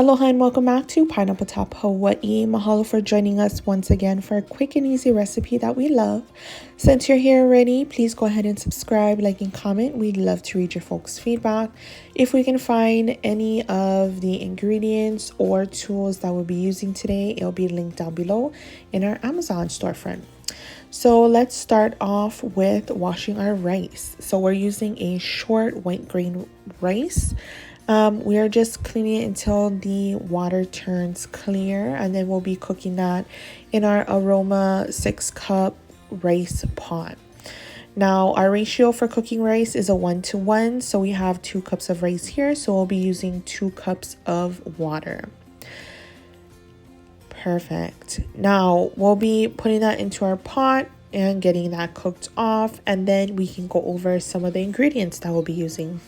Aloha and welcome back to Pineappletophawaii. Mahalo for joining us once again for a quick and easy recipe that we love. Since you're here already, please go ahead and subscribe, like, and comment. We'd love to read your folks' feedback. If we can find any of the ingredients or tools that we'll be using today, it'll be linked down below in our Amazon storefront. So let's start off with washing our rice. So we're using a short white grain rice. We are just cleaning it until the water turns clear, and then we'll be cooking that in our aroma 6-cup rice pot. Now our ratio for cooking rice is a 1-to-1, so we have 2 cups of rice here, so we'll be using 2 cups of water. Perfect. Now we'll be putting that into our pot and getting that cooked off, and then we can go over some of the ingredients that we'll be using.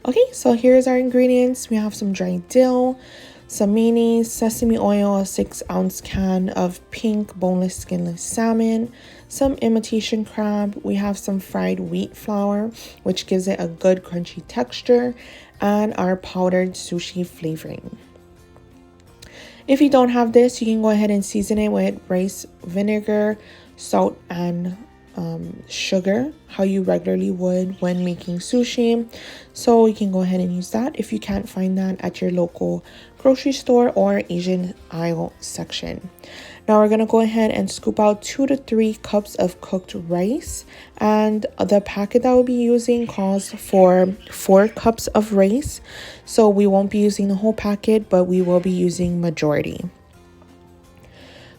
Okay, so here's our ingredients. We have some dried dill, some mayonnaise, sesame oil, a 6-ounce can of pink boneless skinless salmon, some imitation crab. We have some fried wheat flour, which gives it a good crunchy texture, and our powdered sushi flavoring. If you don't have this, you can go ahead and season it with rice vinegar, salt, and sugar, how you regularly would when making sushi. So you can go ahead and use that if you can't find that at your local grocery store or Asian aisle section. Now we're going to go ahead and scoop out 2 to 3 cups of cooked rice, and the packet that we'll be using calls for 4 cups of rice, so we won't be using the whole packet, but we will be using majority.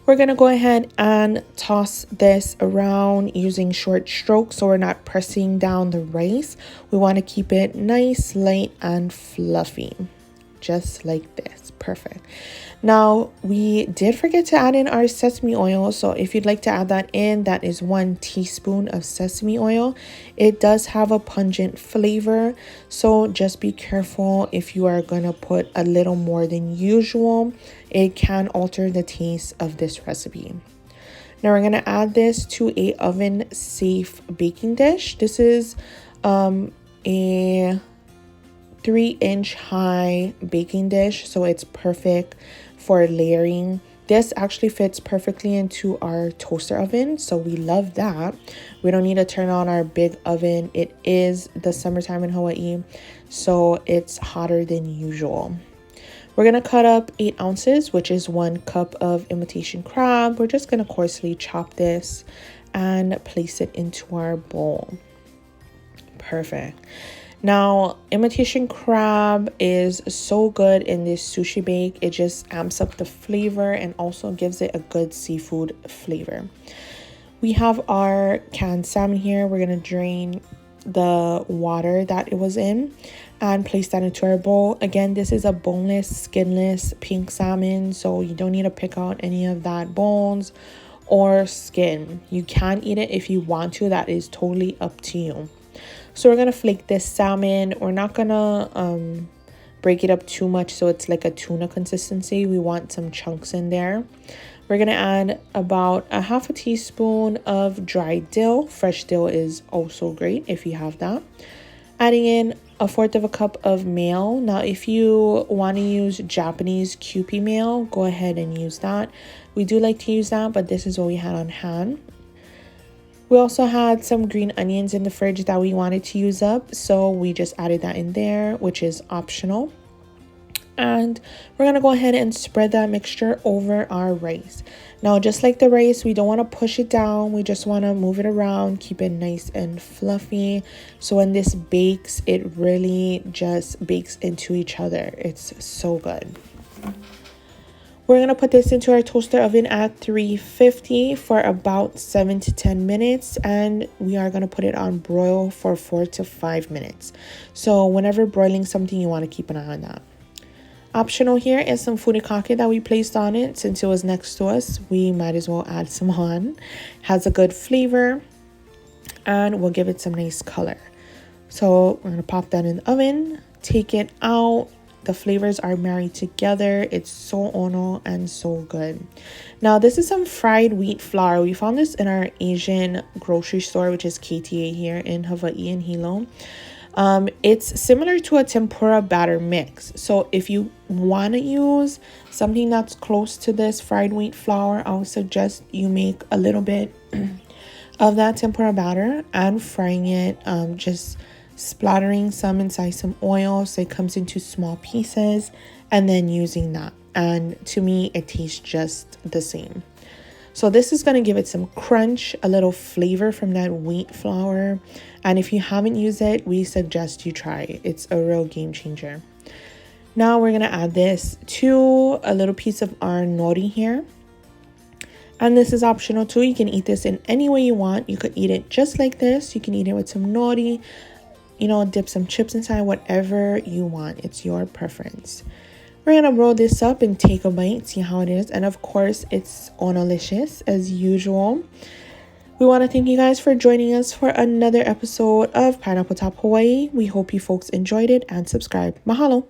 We're going to go ahead and toss this around using short strokes, so we're not pressing down the rice. We want to keep it nice, light, and fluffy, just like this. Perfect. Now we did forget to add in our sesame oil, so if you'd like to add that in, that is 1 teaspoon of sesame oil. It does have a pungent flavor, so just be careful if you are going to put a little more than usual. It can alter the taste of this recipe. Now we're going to add this to a oven safe baking dish. This is a 3-inch high baking dish, so it's perfect for layering. This actually fits perfectly into our toaster oven, so we love that. We don't need to turn on our big oven. It is the summertime in Hawaii, so it's hotter than usual. We're going to cut up 8 ounces, which is 1 cup of imitation crab. We're just going to coarsely chop this and place it into our bowl. Perfect. Now, imitation crab is so good in this sushi bake. It just amps up the flavor and also gives it a good seafood flavor. We have our canned salmon here. We're going to drain the water that it was in and place that into our bowl. Again, this is a boneless, skinless pink salmon, so you don't need to pick out any of that bones or skin. You can eat it if you want to. That is totally up to you. So we're going to flake this salmon. We're not going to break it up too much so it's like a tuna consistency. We want some chunks in there. We're going to add about a 1/2 teaspoon of dried dill. Fresh dill is also great if you have that. Adding in a 1/4 cup of mayo. Now, if you want to use Japanese Kewpie mayo, go ahead and use that. We do like to use that, but this is what we had on hand. We also had some green onions in the fridge that we wanted to use up, so we just added that in there, which is optional. And we're going to go ahead and spread that mixture over our rice. Now, just like the rice, we don't want to push it down. We just want to move it around, keep it nice and fluffy. So when this bakes, it really just bakes into each other. It's so good. We're going to put this into our toaster oven at 350 for about 7 to 10 minutes. And we are going to put it on broil for 4 to 5 minutes. So whenever broiling something, you want to keep an eye on that. Optional here is some Funicake that we placed on it. Since it was next to us, we might as well add some on. Has a good flavor and will give it some nice color. So we're going to pop that in the oven, take it out, The flavors are married together. It's so ono and so good. Now, this is some fried wheat flour. We found this in our Asian grocery store, which is KTA here in Hawaii and Hilo. It's similar to a tempura batter mix. So if you want to use something that's close to this fried wheat flour, I would suggest you make a little bit of that tempura batter and frying it, just splattering some inside some oil so it comes into small pieces, and then using that. And to me, it tastes just the same. So this is going to give it some crunch, a little flavor from that wheat flour. And if you haven't used it, we suggest you try it. It's a real game changer. Now we're going to add this to a little piece of our nori here. And this is optional too. You can eat this in any way you want. You could eat it just like this. You can eat it with some nori, dip some chips inside, whatever you want. It's your preference. We're going to roll this up and take a bite, see how it is. And of course, it's onolicious as usual. We want to thank you guys for joining us for another episode of Pineapple Top Hawaii. We hope you folks enjoyed it and subscribe. Mahalo.